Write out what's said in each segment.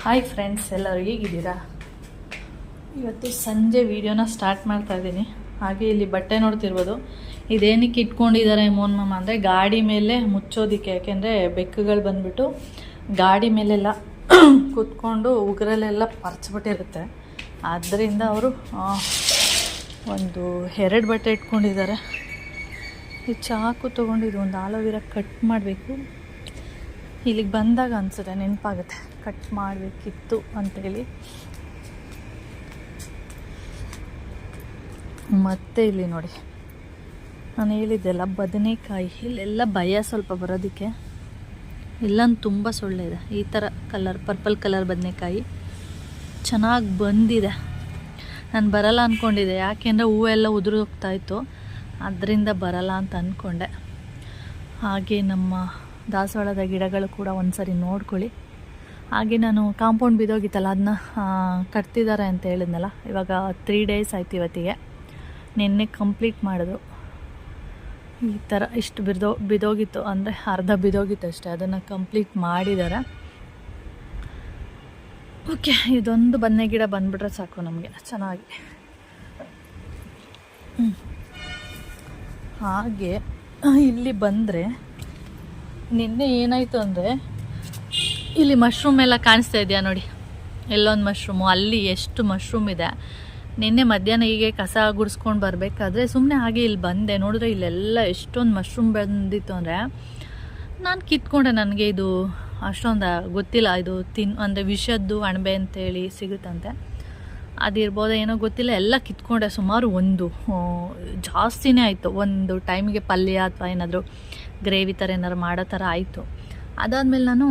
Hi friends, ಎಲ್ಲರೂ ಹೇಗಿದ್ದೀರಾ? ಇವತ್ತು ಸಂಜೆ ವೀಡಿಯೋನ ಸ್ಟಾರ್ಟ್ ಮಾಡ್ತಾ ಇದ್ದೀನಿ. ಹಾಗೆ ಇಲ್ಲಿ ಬಟ್ಟೆ ನೋಡ್ತಿರ್ಬೋದು. ಇದೇನಕ್ಕೆ ಇಟ್ಕೊಂಡಿದ್ದಾರೆ ಮೋನ್ ಮಾಮ ಅಂದರೆ ಗಾಡಿ ಮೇಲೆ ಮುಚ್ಚೋದಕ್ಕೆ. ಯಾಕೆಂದರೆ ಬೆಕ್ಕುಗಳು ಬಂದುಬಿಟ್ಟು ಗಾಡಿ ಮೇಲೆಲ್ಲ ಕೂತ್ಕೊಂಡು ಉಗುರಲ್ಲೆಲ್ಲ ಪರ್ಚ್ಬಿಟ್ಟಿರುತ್ತೆ. ಆದ್ದರಿಂದ ಅವರು ಒಂದು 2 ಬಟ್ಟೆ ಇಟ್ಕೊಂಡಿದ್ದಾರೆ. ಈ ಚಾಕು ತೊಗೊಂಡಿದ್ದು ಒಂದು ಆಲೋವೆರಾ ಕಟ್ ಮಾಡಬೇಕು. ಇಲ್ಲಿಗೆ ಬಂದಾಗ ಅನಿಸುತ್ತೆ, ನೆನಪಾಗುತ್ತೆ ಕಟ್ ಮಾಡಬೇಕಿತ್ತು ಅಂತೇಳಿ. ಮತ್ತು ಇಲ್ಲಿ ನೋಡಿ, ನಾನು ಹೇಳಿದ್ದೆಲ್ಲ ಬದನೆಕಾಯಿ. ಇಲ್ಲೆಲ್ಲ ಭಯ ಸ್ವಲ್ಪ ಬರೋದಕ್ಕೆ. ಇಲ್ಲಂತೂ ತುಂಬ ಸೊಳ್ಳೆ ಇದೆ. ಈ ಥರ ಕಲರ್, ಪರ್ಪಲ್ ಕಲರ್ ಬದನೆಕಾಯಿ ಚೆನ್ನಾಗಿ ಬಂದಿದೆ. ನಾನು ಬರಲ್ಲ ಅಂದ್ಕೊಂಡಿದ್ದೆ, ಯಾಕೆಂದರೆ ಹೂವೆಲ್ಲ ಉದುರು ಹೋಗ್ತಾಯಿತ್ತು, ಅದರಿಂದ ಬರಲ್ಲ ಅಂತ ಅಂದ್ಕೊಂಡೆ. ಹಾಗೆ ನಮ್ಮ ದಾಸವಾಳದ ಗಿಡಗಳು ಕೂಡ ಒಂದು ಸರಿ ನೋಡ್ಕೊಳ್ಳಿ. ಹಾಗೆ ನಾನು ಕಾಂಪೌಂಡ್ ಬಿದ್ದೋಗಿತ್ತಲ್ಲ, ಅದನ್ನ ಕಟ್ತಿದ್ದಾರೆ ಅಂತ ಹೇಳಿದ್ನಲ್ಲ. ಇವಾಗ 3 ಡೇಸ್ ಆಯ್ತು ಇವತ್ತಿಗೆ. ನಿನ್ನೆ ಕಂಪ್ಲೀಟ್ ಮಾಡಿದ್ರು. ಈ ಥರ ಇಷ್ಟು ಬಿದ್ದೋಗಿತ್ತು, ಅಂದರೆ ಅರ್ಧ ಬಿದ್ದೋಗಿತ್ತು ಅಷ್ಟೇ. ಅದನ್ನು ಕಂಪ್ಲೀಟ್ ಮಾಡಿದ್ದಾರೆ. ಓಕೆ, ಇದೊಂದು ಬನ್ನಿ ಗಿಡ ಬಂದುಬಿಟ್ರೆ ಸಾಕು ನಮಗೆ ಚೆನ್ನಾಗಿ. ಹಾಗೆ ಇಲ್ಲಿ ಬಂದರೆ ನಿನ್ನೆ ಏನಾಯಿತು ಅಂದರೆ, ಇಲ್ಲಿ ಮಶ್ರೂಮ್ ಎಲ್ಲ ಕಾಣಿಸ್ತಾ ಇದೆಯಾ ನೋಡಿ, ಎಲ್ಲೊಂದು ಮಶ್ರೂಮು, ಅಲ್ಲಿ ಎಷ್ಟು ಮಶ್ರೂಮ್ ಇದೆ. ನಿನ್ನೆ ಮಧ್ಯಾಹ್ನ ಹೀಗೆ ಕಸ ಗುಡಿಸ್ಕೊಂಡು ಬರಬೇಕಾದ್ರೆ ಸುಮ್ಮನೆ ಹಾಗೆ ಇಲ್ಲಿ ಬಂದೆ. ನೋಡಿದ್ರೆ ಇಲ್ಲೆಲ್ಲ ಎಷ್ಟೊಂದು ಮಶ್ರೂಮ್ ಬಂದಿತ್ತು ಅಂದರೆ ನಾನು ಕಿತ್ಕೊಂಡೆ. ನನಗೆ ಇದು ಅಷ್ಟೊಂದು ಗೊತ್ತಿಲ್ಲ, ಇದು ಅಂದರೆ ವಿಷದ್ದು ಅಣಬೆ ಅಂತೇಳಿ ಸಿಗುತ್ತಂತೆ, ಅದಿರ್ಬೋದ ಏನೋ ಗೊತ್ತಿಲ್ಲ. ಎಲ್ಲ ಕಿತ್ಕೊಂಡೆ. ಸುಮಾರು ಒಂದು ಜಾಸ್ತಿನೇ ಆಯಿತು. ಒಂದು ಟೈಮಿಗೆ ಪಲ್ಯ ಅಥವಾ ಏನಾದರೂ ಗ್ರೇವಿ ಥರ ಏನಾದ್ರು ಮಾಡೋ ಥರ ಆಯಿತು. ಅದಾದಮೇಲೆ ನಾನು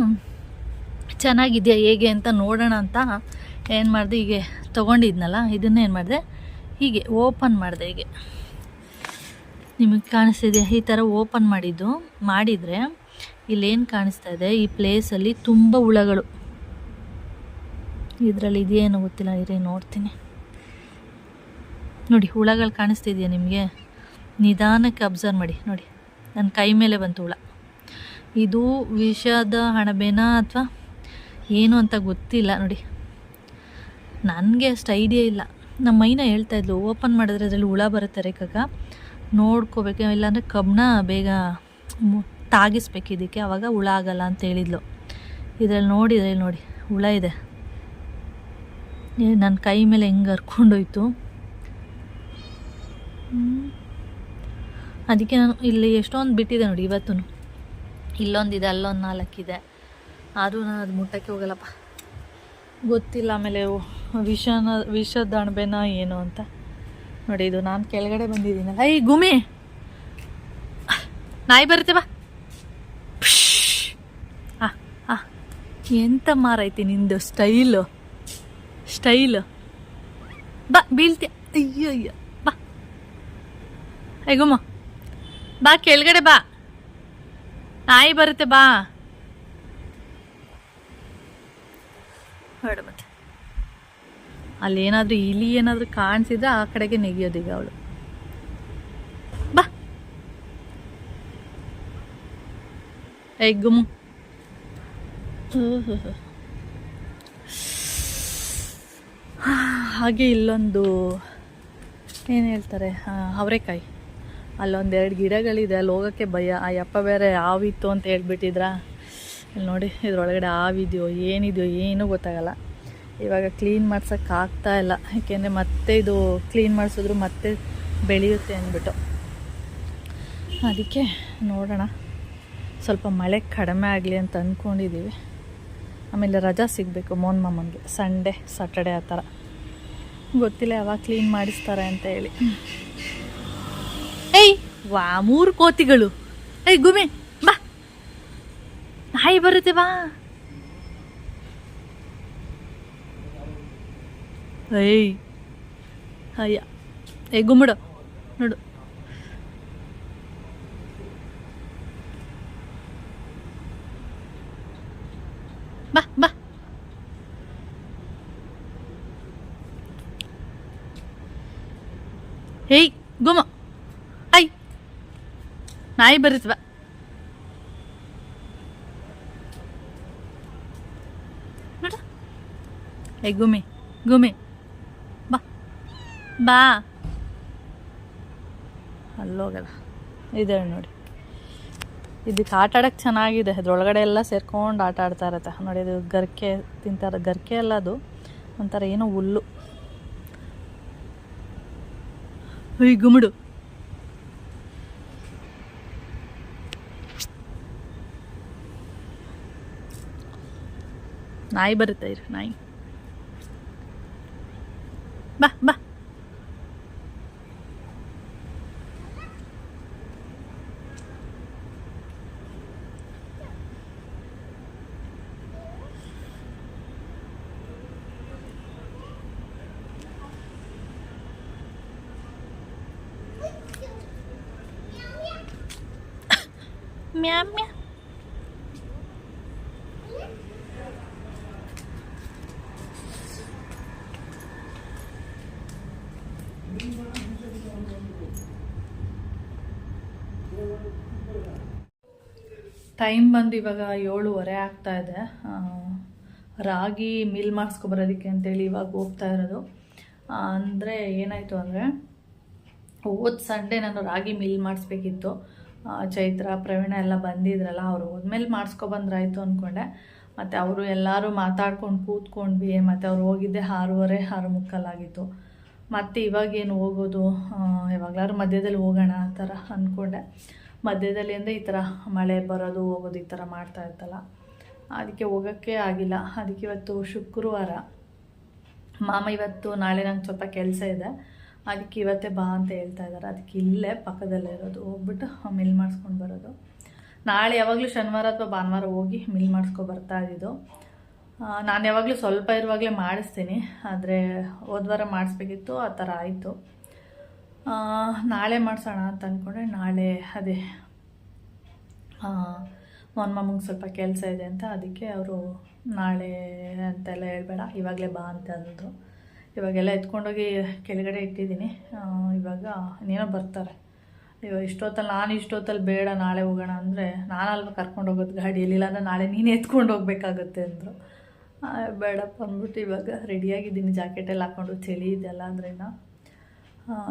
ಚೆನ್ನಾಗಿದೆಯಾ ಹೇಗೆ ಅಂತ ನೋಡೋಣ ಅಂತ ಏನು ಮಾಡಿದೆ, ಹೀಗೆ ತೊಗೊಂಡಿದ್ನಲ್ಲ ಇದನ್ನೇ ಏನು ಮಾಡಿದೆ, ಹೀಗೆ ಓಪನ್ ಮಾಡಿದೆ. ಹೀಗೆ ನಿಮಗೆ ಕಾಣಿಸ್ತಿದೆ, ಈ ಥರ ಓಪನ್ ಮಾಡಿದರೆ ಇಲ್ಲೇನು ಕಾಣಿಸ್ತಾ ಇದೆ, ಈ ಪ್ಲೇಸಲ್ಲಿ ತುಂಬ ಹುಳಗಳು. ಇದರಲ್ಲಿ ಇದೇನೋ ಗೊತ್ತಿಲ್ಲ, ಇರೇ ನೋಡ್ತೀನಿ. ನೋಡಿ, ಹುಳಗಳು ಕಾಣಿಸ್ತಿದೆಯಾ ನಿಮಗೆ? ನಿಧಾನಕ್ಕೆ ಅಬ್ಸರ್ವ್ ಮಾಡಿ. ನೋಡಿ, ನನ್ನ ಕೈ ಮೇಲೆ ಬಂತು ಹುಳ. ಇದು ವಿಷದ ಅಣಬೆನಾ ಅಥವಾ ಏನು ಅಂತ ಗೊತ್ತಿಲ್ಲ. ನೋಡಿ, ನನಗೆ ಅಷ್ಟು ಐಡಿಯಾ ಇಲ್ಲ. ನಮ್ಮ ಮೈನ ಹೇಳ್ತಾಯಿದ್ಲು, ಓಪನ್ ಮಾಡಿದ್ರೆ ಅದರಲ್ಲಿ ಹುಳ ಬರುತ್ತೆ ರೇಖಾಗ, ನೋಡ್ಕೋಬೇಕು, ಇಲ್ಲಾಂದರೆ ಕಬ್ಬನ್ನ ಬೇಗ ತಾಗಿಸ್ಬೇಕು ಇದಕ್ಕೆ, ಆವಾಗ ಹುಳ ಆಗಲ್ಲ ಅಂತ ಹೇಳಿದ್ಲು. ಇದರಲ್ಲಿ ನೋಡಿ ಹುಳ ಇದೆ. ನನ್ನ ಕೈ ಮೇಲೆ ಹೆಂಗೆ ಹರ್ಕೊಂಡೋಯ್ತು. ಅದಕ್ಕೆ ನಾನು ಇಲ್ಲಿ ಎಷ್ಟೊಂದು ಬಿಟ್ಟಿದೆ ನೋಡಿ ಇವತ್ತು. ಇಲ್ಲೊಂದಿದೆ, ಅಲ್ಲೊಂದು 4 ಇದೆ. ಆದರೂ ನಾನು ಅದು ಮುಟ್ಟಕ್ಕೆ ಹೋಗಲ್ಲಪ್ಪ, ಗೊತ್ತಿಲ್ಲ ಆಮೇಲೆ ವಿಷದ ಅಣಬೆನ ಏನು ಅಂತ. ನೋಡಿ, ಇದು ನಾನು ಕೆಳಗಡೆ ಬಂದಿದ್ದೀನಲ್ಲ. ಐ ಗುಮಿ, ನಾಯಿ ಬರುತ್ತೆ ಬಾ. ಎಂತ ಮಾರೈತಿ ನಿಂದು ಸ್ಟೈಲು ಬಾ, ಬೀಳ್ತೀಯ. ಅಯ್ಯೋ ಬಾ, ಐ ಗುಮ್ಮ ಬಾ, ಕೆಳಗಡೆ ಬಾ, ನಾಯಿ ಬರುತ್ತೆ ಬಾ. ಬೇಡ, ಮತ್ತೆ ಅಲ್ಲಿ ಏನಾದರೂ ಇಲಿ ಏನಾದರೂ ಕಾಣಿಸಿದ್ರೆ ಆ ಕಡೆಗೆ ನೆಗೆಯೋದೀಗ ಅವಳು. ಬಾ, ಏ ಗುಮ್ಮು. ಹಾಗೆ ಇಲ್ಲೊಂದು ಏನು ಹೇಳ್ತಾರೆ, ಅವರೆಕಾಯಿ, ಅಲ್ಲೊಂದು 2 ಗಿಡಗಳಿದೆ. ಅಲ್ಲಿ ಹೋಗೋಕ್ಕೆ ಭಯ. ಆ ಯಪ್ಪ ಬೇರೆ ಹಾವಿತ್ತು ಅಂತ ಹೇಳ್ಬಿಟ್ಟಿದ್ರ. ಇಲ್ಲಿ ನೋಡಿ, ಇದ್ರೊಳಗಡೆ ಹಾವಿದೆಯೋ ಏನಿದೆಯೋ ಏನೂ ಗೊತ್ತಾಗಲ್ಲ. ಇವಾಗ ಕ್ಲೀನ್ ಮಾಡ್ಸೋಕ್ಕಾಗ್ತಾ ಇಲ್ಲ, ಯಾಕೆಂದರೆ ಮತ್ತೆ ಇದು ಕ್ಲೀನ್ ಮಾಡಿಸಿದ್ರು ಮತ್ತೆ ಬೆಳೆಯುತ್ತೆ ಅಂದ್ಬಿಟ್ಟು. ಅದಕ್ಕೆ ನೋಡೋಣ, ಸ್ವಲ್ಪ ಮಳೆ ಕಡಿಮೆ ಆಗಲಿ ಅಂತ ಅಂದ್ಕೊಂಡಿದ್ದೀವಿ. ಆಮೇಲೆ ರಜಾ ಸಿಗಬೇಕು ಮೋನ್ ಮಾಮನಿಗೆ, ಸಂಡೇ ಸಾಟರ್ಡೆ ಆ ಥರ. ಗೊತ್ತಿಲ್ಲ ಯಾವಾಗ ಕ್ಲೀನ್ ಮಾಡಿಸ್ತಾರೆ ಅಂತ ಹೇಳಿ. ಏಯ್ ವಾ, 3 ಕೋತಿಗಳು. ಏಯ್ ಗುಮಿ ಬಾ, ನಾಯಿ ಬರುತ್ತೆ ಬಾ. ಏಯ್ ಅಯ್ಯ, ಏ ಗುಮ್ಮಡು ನೋಡು. ಬಾ ಬಾ, ಏಯ್ ಗುಮ್ಮ, ಐ ನಾಯಿ ಬರುತ್ತೆ ಬಾ. ನೋಡ ಏ ಗುಮಿ ಗುಮಿ ಬಾ ಬಾ ಅಲ್ಲೋಗಲ್ಲ ಇದೆ ನೋಡಿ. ಇದಕ್ಕೆ ಆಟ ಆಡೋಕ್ಕೆ ಚೆನ್ನಾಗಿದೆ. ಅದ್ರೊಳಗಡೆ ಎಲ್ಲ ಸೇರ್ಕೊಂಡು ಆಟ ಆಡ್ತಾ ಇರತ್ತೆ ನೋಡಿ. ಇದು ಗರ್ಕೆ ತಿಂತಾರೆ. ಗರ್ಕೆ ಅಲ್ಲ, ಅದು ಒಂಥರ ಏನೋ ಹುಲ್ಲು. ಈ ಗುಮ್ಮಡು ನಾಯಿ ಬರುತ್ತೆ. ಇರು ನಾಯಿ ಬಾ ಬಾ. ಮ್ಯಾ ಮ್ಯಾ. ಟೈಮ್ ಬಂದು ಇವಾಗ 7:15 ಆಗ್ತಾ ಇದೆ. ರಾಗಿ ಮಿಲ್ ಮಾಡಿಸ್ಕೊಬರೋದಕ್ಕೆ ಅಂತೇಳಿ ಇವಾಗ ಹೋಗ್ತಾ ಇರೋದು. ಅಂದರೆ ಏನಾಯಿತು ಅಂದರೆ, ಹೋದ ಸಂಡೇ ನಾನು ರಾಗಿ ಮಿಲ್ ಮಾಡಿಸ್ಬೇಕಿತ್ತು. ಚೈತ್ರ ಪ್ರವೀಣ ಎಲ್ಲ ಬಂದಿದ್ರಲ್ಲ, ಅವರು ಹೋದ್ಮೇಲೆ ಮಾಡಿಸ್ಕೊಬಂದ್ರಾಯ್ತು ಅಂದ್ಕೊಂಡೆ. ಮತ್ತು ಅವರು ಎಲ್ಲರೂ ಮಾತಾಡ್ಕೊಂಡು ಕೂತ್ಕೊಂಡ್ವಿ. ಮತ್ತು ಅವ್ರು ಹೋಗಿದ್ದೆ 6:30 6:45 ಆಗಿತ್ತು. ಮತ್ತು ಇವಾಗೇನು ಹೋಗೋದು, ಯಾವಾಗಲಾದ್ರು ಮಧ್ಯದಲ್ಲಿ ಹೋಗೋಣ ಆ ಥರ ಅಂದ್ಕೊಂಡೆ. ಮಧ್ಯದಲ್ಲಿ ಅಂದರೆ ಈ ಥರ ಮಳೆ ಬರೋದು ಹೋಗೋದು ಈ ಥರ ಮಾಡ್ತಾ ಇರ್ತಲ್ಲ, ಅದಕ್ಕೆ ಹೋಗೋಕ್ಕೆ ಆಗಿಲ್ಲ. ಅದಕ್ಕೆ ಇವತ್ತು ಶುಕ್ರವಾರ, ಮಾಮ ಇವತ್ತು ನಾಳೆ ನಂಗೆ ಸ್ವಲ್ಪ ಕೆಲಸ ಇದೆ, ಅದಕ್ಕೆ ಇವತ್ತೇ ಬಾ ಅಂತ ಹೇಳ್ತಾ ಇದ್ದಾರೆ. ಅದಕ್ಕೆ ಇಲ್ಲೇ ಪಕ್ಕದಲ್ಲೇ ಇರೋದು, ಹೋಗ್ಬಿಟ್ಟು ಮಿಲ್ ಮಾಡಿಸ್ಕೊಂಡು ಬರೋದು. ನಾಳೆ ಯಾವಾಗಲೂ ಶನಿವಾರ ಅಥವಾ ಭಾನುವಾರ ಹೋಗಿ ಮಿಲ್ ಮಾಡಿಸ್ಕೊಂಡು ಬರ್ತಾ ಇದ್ದಿದ್ದು. ನಾನು ಯಾವಾಗಲೂ ಸ್ವಲ್ಪ ಇರುವಾಗಲೇ ಮಾಡಿಸ್ತೀನಿ, ಆದರೆ ಹೋದ್ವಾರ ಮಾಡಿಸ್ಬೇಕಿತ್ತು, ಆ ಥರ ಆಯಿತು. ನಾಳೆ ಮಾಡಿಸೋಣ ಅಂತ ಅಂದ್ಕೊಂಡೆ. ನಾಳೆ ಅದೇ ಮೊನ್ನೆ ಸ್ವಲ್ಪ ಕೆಲಸ ಇದೆ ಅಂತ, ಅದಕ್ಕೆ ಅವರು ನಾಳೆ ಅಂತೆಲ್ಲ ಹೇಳ್ಬೇಡ ಇವಾಗಲೇ ಬಾ ಅಂತ ಅಂದರು. ಇವಾಗೆಲ್ಲ ಎತ್ಕೊಂಡೋಗಿ ಕೆಳಗಡೆ ಇಟ್ಟಿದ್ದೀನಿ. ಇವಾಗ ಇನ್ನೇನೋ ಬರ್ತಾರೆ. ಇವಾಗ ಇಷ್ಟೊತ್ತಲ್ಲಿ ಬೇಡ ನಾಳೆ ಹೋಗೋಣ ಅಂದರೆ, ನಾನಲ್ವ ಕರ್ಕೊಂಡು ಹೋಗೋದು ಗಾಡಿಯಲ್ಲಿ, ಇಲ್ಲಾಂದರೆ ನಾಳೆ ನೀನು ಎತ್ಕೊಂಡು ಹೋಗ್ಬೇಕಾಗುತ್ತೆ ಅಂದರು. ಬೇಡಪ್ಪ ಅಂದ್ಬಿಟ್ಟು ಇವಾಗ ರೆಡಿಯಾಗಿದ್ದೀನಿ. ಜಾಕೆಟೆಲ್ಲ ಹಾಕ್ಕೊಂಡು, ಚಳಿ ಇದೆಲ್ಲ ಅಂದ್ರೇನ.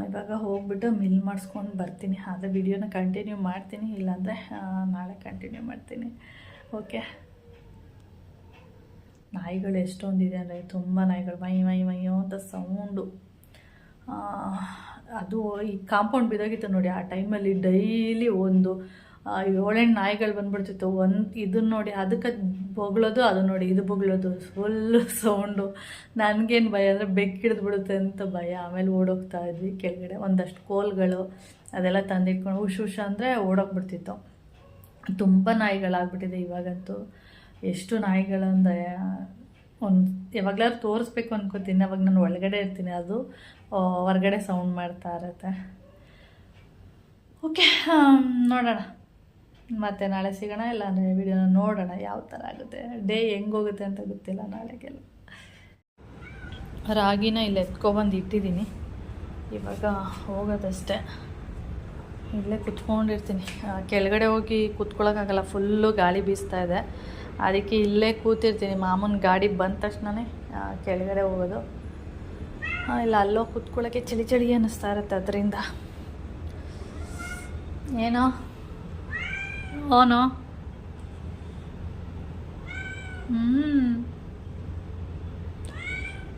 ಇವಾಗ ಹೋಗ್ಬಿಟ್ಟು ಮಿಲ್ ಮಾಡಿಸ್ಕೊಂಡು ಬರ್ತೀನಿ. ಆದರೆ ವಿಡಿಯೋನ ಕಂಟಿನ್ಯೂ ಮಾಡ್ತೀನಿ, ಇಲ್ಲಾಂದರೆ ನಾಳೆ ಕಂಟಿನ್ಯೂ ಮಾಡ್ತೀನಿ. ಓಕೆ. ನಾಯಿಗಳು ಎಷ್ಟೊಂದಿದೆ ಅಂದರೆ, ತುಂಬ ನಾಯಿಗಳು, ಮೈ ಮೈ ಮೈಯೋ ಅಂತ ಸೌಂಡು. ಅದು ಈ ಕಾಂಪೌಂಡ್ ಬಿದ್ದೋಗಿತ್ತು ನೋಡಿ, ಆ ಟೈಮಲ್ಲಿ ಡೈಲಿ ಒಂದು 7-8 ನಾಯಿಗಳು ಬಂದುಬಿಡ್ತಿತ್ತು. ಇದನ್ನು ನೋಡಿ ಅದಕ್ಕೆ ಬೊಗಳೋದು, ಅದು ನೋಡಿ ಇದು ಬೊಗಳೋದು, ಫುಲ್ಲು ಸೌಂಡು. ನನಗೇನು ಭಯ ಅಂದರೆ ಬೆಕ್ಕಿಡ್ದು ಬಿಡುತ್ತೆ ಅಂತ ಭಯ. ಆಮೇಲೆ ಓಡೋಗ್ತಾ ಇದ್ವಿ ಕೆಳಗಡೆ. ಒಂದಷ್ಟು ಕೋಲ್ಗಳು ಅದೆಲ್ಲ ತಂದಿಟ್ಕೊಂಡು ಹುಷ್ ಅಂದರೆ ಓಡೋಗ್ಬಿಡ್ತಿತ್ತು. ತುಂಬ ನಾಯಿಗಳಾಗ್ಬಿಟ್ಟಿದೆ ಇವಾಗಂತೂ. ಎಷ್ಟು ನಾಯಿಗಳಂದರೆ ಯಾವಾಗಲಾದ್ರು ತೋರಿಸ್ಬೇಕು ಅನ್ಕೋತೀನಿ, ಅವಾಗ ನಾನು ಒಳಗಡೆ ಇರ್ತೀನಿ, ಅದು ಹೊರಗಡೆ ಸೌಂಡ್ ಮಾಡ್ತಾ ಇರತ್ತೆ. ಓಕೆ, ನೋಡೋಣ ಮತ್ತೆ ನಾಳೆ ಸಿಗೋಣ, ಇಲ್ಲ ಅಂದರೆ ವಿಡಿಯೋನ ನೋಡೋಣ ಯಾವ ಥರ ಆಗುತ್ತೆ. ಡೇ ಹೆಂಗೋಗುತ್ತೆ ಅಂತ ಗೊತ್ತಿಲ್ಲ ನಾಳೆಗೆಲ್ಲ. ರಾಗಿನ ಇಲ್ಲಿ ಎತ್ಕೊಬಂದು ಇಟ್ಟಿದ್ದೀನಿ, ಇವಾಗ ಹೋಗೋದಷ್ಟೇ. ಇಲ್ಲೇ ಕುತ್ಕೊಂಡಿರ್ತೀನಿ. ಕೆಳಗಡೆ ಹೋಗಿ ಕೂತ್ಕೊಳ್ಳೋಕ್ಕಾಗಲ್ಲ, ಫುಲ್ಲು ಗಾಳಿ ಬೀಸ್ತಾ ಇದೆ. ಅದಕ್ಕೆ ಇಲ್ಲೇ ಕೂತಿರ್ತೀನಿ. ಮಾಮೂನ ಗಾಡಿ ಬಂದ ತಕ್ಷಣವೇ ಕೆಳಗಡೆ ಹೋಗೋದು. ಇಲ್ಲ ಅಲ್ಲೋ ಕೂತ್ಕೊಳ್ಳೋಕ್ಕೆ ಚಳಿ ಅನ್ನಿಸ್ತಾ ಇರುತ್ತೆ ಅದರಿಂದ. ಏನೋ ಓನೋ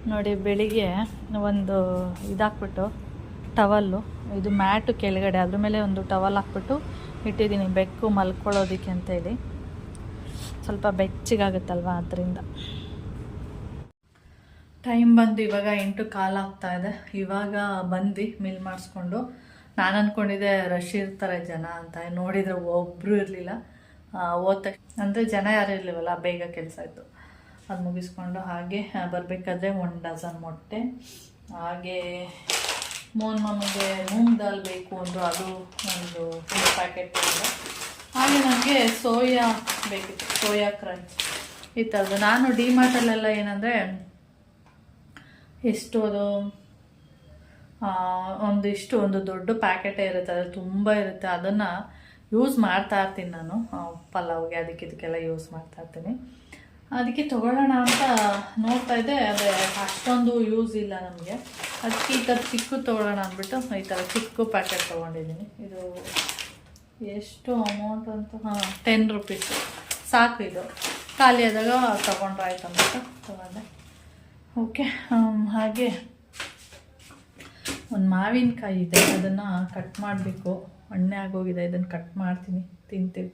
ನೋಡಿ, ಬೆಳಿಗ್ಗೆ ಒಂದು ಇದಾಕ್ಬಿಟ್ಟು ಟವಲ್ಲು, ಇದು ಮ್ಯಾಟು ಕೆಳಗಡೆ, ಅದ್ರ ಮೇಲೆ ಒಂದು ಟವಲ್ ಹಾಕ್ಬಿಟ್ಟು ಇಟ್ಟಿದ್ದೀನಿ ಬೆಕ್ಕು ಮಲ್ಕೊಳ್ಳೋದಕ್ಕೆ ಅಂತೇಳಿ. ಸ್ವಲ್ಪ ಬೆಚ್ಚಗಾಗುತ್ತಲ್ವ ಅದರಿಂದ. ಟೈಮ್ ಬಂದು ಇವಾಗ 8:15 ಆಗ್ತಾಯಿದೆ. ಇವಾಗ ಬಂದು ಮಿಲ್ ಮಾಡಿಸ್ಕೊಂಡು, ನಾನು ಅಂದ್ಕೊಂಡಿದ್ದೆ ರಶ್ ಇರ್ತಾರೆ ಜನ ಅಂತ, ನೋಡಿದರೆ ಒಬ್ಬರು ಇರಲಿಲ್ಲ. ಓದ ಅಂದರೆ ಜನ ಯಾರು ಇರಲಿಲ್ಲವಲ್ಲ, ಬೇಗ ಕೆಲಸ ಆಯಿತು. ಅದು ಮುಗಿಸ್ಕೊಂಡು ಹಾಗೆ ಬರಬೇಕಾದ್ರೆ 1 ಡಜನ್ ಮೊಟ್ಟೆ, ಹಾಗೆ ನಮಗೆ ಮೂಂಗ್ ದಾಲ್ ಬೇಕು ಅಂದರು, ಅದು ಒಂದು 2 ಪ್ಯಾಕೆಟ್ ಇದೆ. ಹಾಗೆ ನನಗೆ ಸೋಯಾ ಬೇಕಿತ್ತು, ಸೋಯಾ ಕ್ರಂಚ್ ಈ ಥರದ್ದು. ನಾನು ಡಿಮಾರ್ಟಲ್ಲೆಲ್ಲ ಏನಂದರೆ ಎಷ್ಟು ಅದು ಒಂದು ದೊಡ್ಡ ಪ್ಯಾಕೆಟೇ ಇರುತ್ತೆ, ಅದು ತುಂಬ ಇರುತ್ತೆ. ಅದನ್ನು ಯೂಸ್ ಮಾಡ್ತಾ ಇರ್ತೀನಿ ನಾನು, ಪಲಾವ್ಗೆ ಅದಕ್ಕೆ ಇದಕ್ಕೆಲ್ಲ ಯೂಸ್ ಮಾಡ್ತಾ ಇರ್ತೀನಿ. ಅದಕ್ಕೆ ತೊಗೊಳ್ಳೋಣ ಅಂತ ನೋಡ್ತಾ ಇದ್ದೆ, ಅದೇ ಅಷ್ಟೊಂದು ಯೂಸ್ ಇಲ್ಲ ನಮಗೆ. ಅದಕ್ಕೆ ಈ ಥರ ಚಿಕ್ಕ ತೊಗೊಳ್ಳೋಣ ಅಂದ್ಬಿಟ್ಟು ಈ ಥರ ಚಿಕ್ಕ ಪ್ಯಾಕೆಟ್ ತೊಗೊಂಡಿದ್ದೀನಿ. ಇದು ಎಷ್ಟು ಅಮೌಂಟ್ ಅಂತ, 10 ರುಪೀಸು ಸಾಕು. ಇದು ಖಾಲಿ ಆದಾಗ ತೊಗೊಂಡ್ರೆ ಆಯ್ತು ಅಂದ್ಬಿಟ್ಟು ತೊಗೊಂಡೆ. ಓಕೆ, ಹಾಗೆ ಒಂದು ಮಾವಿನಕಾಯಿ ಇದೆ, ಅದನ್ನು ಕಟ್ ಮಾಡಬೇಕು. ಹಣ್ಣೆ ಆಗೋಗಿದೆ, ಇದನ್ನು ಕಟ್ ಮಾಡ್ತೀನಿ, ತಿಂತೀವಿ.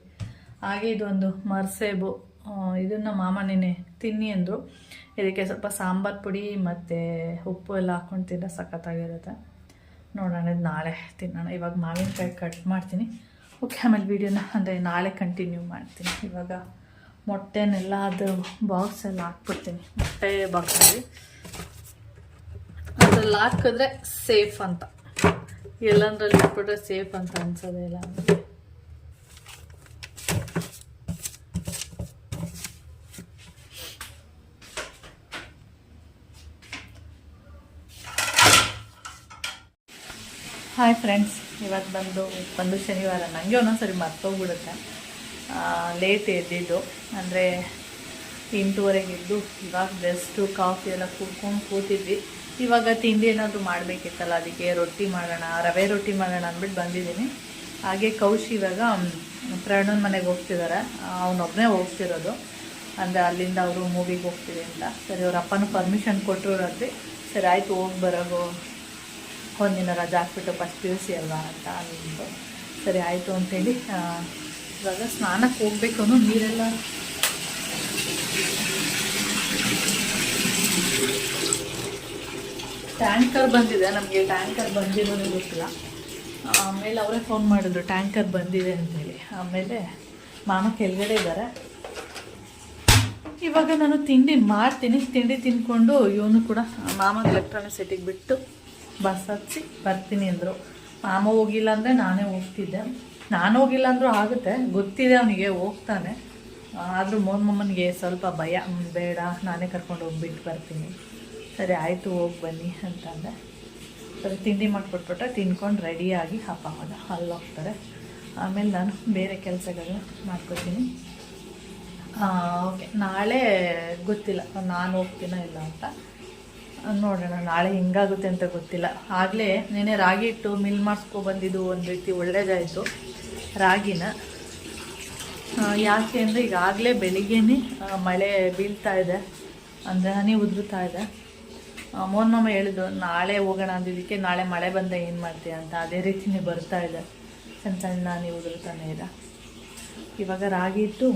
ಹಾಗೆ ಇದೊಂದು ಮರ್ಸೇಬು, ಇದನ್ನು ಮಾಮ ನೆನೆ ತಿನ್ನಿ ಅಂದರು. ಇದಕ್ಕೆ ಸ್ವಲ್ಪ ಸಾಂಬಾರು ಪುಡಿ ಮತ್ತು ಉಪ್ಪು ಎಲ್ಲ ಹಾಕ್ಕೊಂಡು ತಿನ್ನೋ ಸಖತ್ತಾಗಿರುತ್ತೆ. ನೋಡೋಣ, ಇದು ನಾಳೆ ತಿನ್ನೋಣ. ಇವಾಗ ಮಾವಿನಕಾಯಿ ಕಟ್ ಮಾಡ್ತೀನಿ. ಓಕೆ, ಆಮೇಲೆ ವೀಡಿಯೋನ ಅಂದರೆ ನಾಳೆ ಕಂಟಿನ್ಯೂ ಮಾಡ್ತೀನಿ. ಇವಾಗ ಮೊಟ್ಟೆನೆಲ್ಲ ಅದು ಬಾಕ್ಸಲ್ಲಿ ಹಾಕ್ಬಿಡ್ತೀನಿ. ಮೊಟ್ಟೆ ಬಾಕ್ಸಲ್ಲಿ ಅದ್ರಲ್ಲಿ ಹಾಕಿದ್ರೆ ಸೇಫ್ ಅಂತ, ಎಲ್ಲಂದ್ರಲ್ಲಿ ಇಟ್ಬಿಟ್ರೆ ಸೇಫ್ ಅಂತ ಅನ್ಸೋದೇ ಇಲ್ಲ. ಹಾಯ್ ಫ್ರೆಂಡ್ಸ್, ಇವತ್ತು ಬಂದು ಶನಿವಾರ. ನನಗೆ ಒಂದೊಂದ್ಸರಿ ಮರ್ತೋಗ್ಬಿಡುತ್ತೆ. ಲೇಟ್ ಎದ್ದಿದ್ದು, ಅಂದರೆ 8:30 ಎದ್ದು ಇವಾಗ ಜಸ್ಟು ಕಾಫಿ ಎಲ್ಲ ಕುಡ್ಕೊಂಡು ಕೂತಿದ್ವಿ. ಇವಾಗ ತಿಂಡಿ ಏನಾದರೂ ಮಾಡಬೇಕಿತ್ತಲ್ಲ, ಅದಕ್ಕೆ ರೊಟ್ಟಿ ಮಾಡೋಣ, ರವೆ ರೊಟ್ಟಿ ಮಾಡೋಣ ಅಂದ್ಬಿಟ್ಟು ಬಂದಿದ್ದೀನಿ. ಹಾಗೆ ಕೌಶಿ ಇವಾಗ ಪ್ರಣನ್ ಮನೆಗೆ ಹೋಗ್ತಿದ್ದಾರೆ. ಅವನೊಬ್ಬನೇ ಹೋಗ್ತಿರೋದು, ಅಂದರೆ ಅಲ್ಲಿಂದ ಅವರು ಮೂವಿಗೆ ಹೋಗ್ತೀವಿ ಅಂತ. ಸರಿ, ಅವ್ರ ಅಪ್ಪನೂ ಪರ್ಮಿಷನ್ ಕೊಟ್ಟರು ರಾತ್ರಿ. ಸರಿ ಆಯಿತು, ಹೋಗಿ ಬರೋದು, ಒಂದಿನ ರಜಾ ಹಾಕ್ಬಿಟ್ಟು ಫಸ್ಟ್ PUC ಅಲ್ವಾ ಅಂತ ಅಂದ್ಬಿಟ್ಟು ಸರಿ ಆಯಿತು ಅಂತೇಳಿ ಇವಾಗ ಸ್ನಾನಕ್ಕೆ ಹೋಗ್ಬೇಕು. ನೀರೆಲ್ಲ ಟ್ಯಾಂಕರ್ ಬಂದಿದೆ, ನಮಗೆ ಟ್ಯಾಂಕರ್ ಬಂದಿರೋದು ಗೊತ್ತಿಲ್ಲ. ಆಮೇಲೆ ಅವರೇ ಫೋನ್ ಮಾಡಿದ್ರು ಟ್ಯಾಂಕರ್ ಬಂದಿದೆ ಅಂತೇಳಿ. ಆಮೇಲೆ ಮಾಮ ಕೆಳಗಡೆ ಇದ್ದಾರೆ. ಇವಾಗ ನಾನು ತಿಂಡಿ ಮಾಡ್ತೀನಿ. ತಿಂಡಿ ತಿಂದ್ಕೊಂಡು ಇವನು ಕೂಡ ಮಾಮ ಎಲೆಕ್ಟ್ರಾನಿಕ್ ಸೆಟ್ಟಿಗೆ ಬಿಟ್ಟು ಬಸ್ ಹಚ್ಚಿ ಬರ್ತೀನಿ ಅಂದರು. ಮಾಮ ಹೋಗಿಲ್ಲ ಅಂದರೆ ನಾನೇ ಹೋಗ್ತಿದ್ದೆ. ನಾನು ಹೋಗಿಲ್ಲ ಅಂದರೂ ಆಗುತ್ತೆ, ಗೊತ್ತಿದೆ ಅವನಿಗೆ, ಹೋಗ್ತಾನೆ. ಆದರೂ ಮಮ್ಮನಿಗೆ ಸ್ವಲ್ಪ ಭಯ, ಬೇಡ ನಾನೇ ಕರ್ಕೊಂಡು ಹೋಗ್ಬಿಟ್ಟು ಬರ್ತೀನಿ. ಸರಿ ಆಯಿತು, ಹೋಗಿ ಬನ್ನಿ ಅಂತಂದೆ. ಸರಿ ತಿಂಡಿ ಮಾಡಿಕೊಟ್ಬಿಟ್ರೆ ತಿನ್ಕೊಂಡು ರೆಡಿಯಾಗಿ ಅಪ್ಪ ಅಮ್ಮ ಅಲ್ಲಿ ಹೋಗ್ತಾರೆ. ಆಮೇಲೆ ನಾನು ಬೇರೆ ಕೆಲಸಗಳನ್ನ ಮಾಡ್ಕೊತೀನಿ. ಓಕೆ, ನಾಳೆ ಗೊತ್ತಿಲ್ಲ ನಾನು ಹೋಗ್ತೀನೋ ಇಲ್ಲ ಅಂತ, ನೋಡೋಣ. ನಾಳೆ ಹೆಂಗಾಗುತ್ತೆ ಅಂತ ಗೊತ್ತಿಲ್ಲ. ಆಗಲೇ ನೆನೆ ರಾಗಿ ಇಟ್ಟು ಮಿಲ್ ಮಾಡಿಸ್ಕೊಬಂದಿದ್ದು ಒಂದು ರೀತಿ ಒಳ್ಳೇದಾಯಿತು ರಾಗಿನ. ಯಾಕೆ ಅಂದರೆ ಈಗಾಗಲೇ ಬೆಳಿಗ್ಗೆನೇ ಮಳೆ ಬೀಳ್ತಾ ಇದೆ, ಅಂದರೆ ಹನಿ ಉದುರುತ್ತಾ ಇದೆ. ಮೋಹನ್ ಹೇಳಿದ್ರು ನಾಳೆ ಹೋಗೋಣ ಅಂದಿದ್ದಕ್ಕೆ, ನಾಳೆ ಮಳೆ ಬಂದ ಏನು ಮಾಡ್ತೀಯ ಅಂತ. ಅದೇ ರೀತಿಯೇ ಬರ್ತಾ ಇದೆ, ಸಣ್ಣ ಸಣ್ಣ ಹನಿ ಉದುರುತ್ತಾನೆ ಇದೆ. ಇವಾಗ ರಾಗಿ ಇಟ್ಟು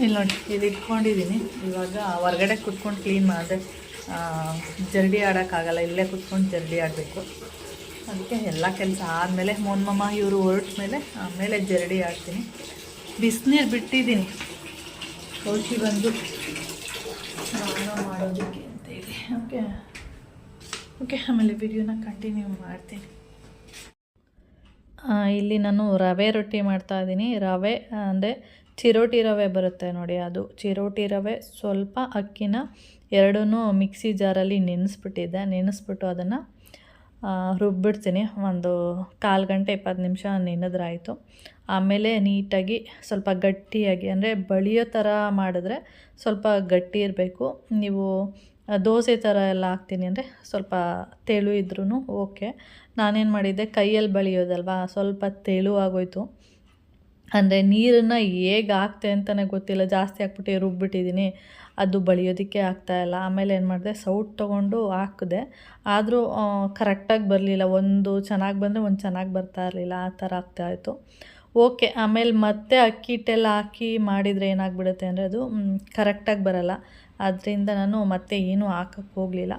ಇಲ್ಲಿ ನೋಡಿ, ಇಲ್ಲಿ ಇಟ್ಕೊಂಡಿದ್ದೀನಿ. ಇವಾಗ ಹೊರಗಡೆ ಕುತ್ಕೊಂಡು ಕ್ಲೀನ್ ಮಾಡಿದೆ, ಜರ್ಡಿ ಆಡೋಕ್ಕಾಗಲ್ಲ, ಇಲ್ಲೇ ಕುತ್ಕೊಂಡು ಜರ್ಡಿ ಆಡಬೇಕು. ಅದಕ್ಕೆ ಎಲ್ಲ ಕೆಲಸ ಆದಮೇಲೆ ಮೋಹನ್ ಇವರು ಹೊರಟ ಮೇಲೆ ಆಮೇಲೆ ಜರ್ಡಿ ಆಡ್ತೀನಿ. ಬಿಸಿನೀರು ಬಿಟ್ಟಿದ್ದೀನಿ ಕೌಶಿ ಬಂದು ಸ್ನಾನ ಮಾಡೋದಕ್ಕೆ ಅಂತೇಳಿ. ಓಕೆ, ಆಮೇಲೆ ವಿಡಿಯೋನ ಕಂಟಿನ್ಯೂ ಮಾಡ್ತೀನಿ. ಇಲ್ಲಿ ನಾನು ರವೆ ರೊಟ್ಟಿ ಮಾಡ್ತಾಯಿದ್ದೀನಿ. ರವೆ ಅಂದರೆ ಚಿರೋಟಿ ರವೆ ಬರುತ್ತೆ ನೋಡಿ, ಅದು ಚಿರೋಟಿ ರವೆ. ಸ್ವಲ್ಪ ಅಕ್ಕಿನ ಎರಡೂ ಮಿಕ್ಸಿ ಜಾರಲ್ಲಿ ನೆನೆಸ್ಬಿಟ್ಟು ಅದನ್ನು ರುಬ್ಬಿಡ್ತೀನಿ. ಒಂದು 1/4 ಗಂಟೆ 20 ನಿಮಿಷ ನೆನೆದ್ರಾಯಿತು. ಆಮೇಲೆ ನೀಟಾಗಿ ಸ್ವಲ್ಪ ಗಟ್ಟಿಯಾಗಿ, ಅಂದರೆ ಬಳಿಯೋ ಥರ ಮಾಡಿದ್ರೆ ಸ್ವಲ್ಪ ಗಟ್ಟಿ ಇರಬೇಕು. ನೀವು ದೋಸೆ ಥರ ಎಲ್ಲ ಹಾಕ್ತೀನಿ ಅಂದರೆ ಸ್ವಲ್ಪ ತೆಳು ಇದ್ರೂ ಓಕೆ. ನಾನೇನು ಮಾಡಿದ್ದೆ, ಕೈಯಲ್ಲಿ ಬಳಿಯೋದಲ್ವ, ಸ್ವಲ್ಪ ತೆಳು ಆಗೋಯ್ತು. ಅಂದರೆ ನೀರನ್ನು ಹೇಗೆ ಹಾಕ್ತೆ ಅಂತಲೇ ಗೊತ್ತಿಲ್ಲ, ಜಾಸ್ತಿ ಹಾಕ್ಬಿಟ್ಟು ರುಬ್ಬಿಟ್ಟಿದ್ದೀನಿ, ಅದು ಬಳಿಯೋದಕ್ಕೆ ಆಗ್ತಾಯಿಲ್ಲ. ಆಮೇಲೆ ಏನು ಮಾಡಿದೆ, ಸೌಟ್ ತೊಗೊಂಡು ಹಾಕಿದೆ, ಆದರೂ ಕರೆಕ್ಟಾಗಿ ಬರಲಿಲ್ಲ. ಒಂದು ಚೆನ್ನಾಗಿ ಬಂದರೆ ಒಂದು ಚೆನ್ನಾಗಿ ಬರ್ತಾ ಇರಲಿಲ್ಲ, ಆ ಥರ ಆಗ್ತಾಯಿತ್ತು. ಓಕೆ, ಆಮೇಲೆ ಮತ್ತೆ ಅಕ್ಕಿ ಹಿಟ್ಟೆಲ್ಲ ಹಾಕಿ ಮಾಡಿದರೆ ಏನಾಗ್ಬಿಡುತ್ತೆ ಅಂದರೆ ಅದು ಕರೆಕ್ಟಾಗಿ ಬರೋಲ್ಲ. ಅದರಿಂದ ನಾನು ಮತ್ತೆ ಏನೂ ಹಾಕಕ್ಕೆ ಹೋಗಲಿಲ್ಲ,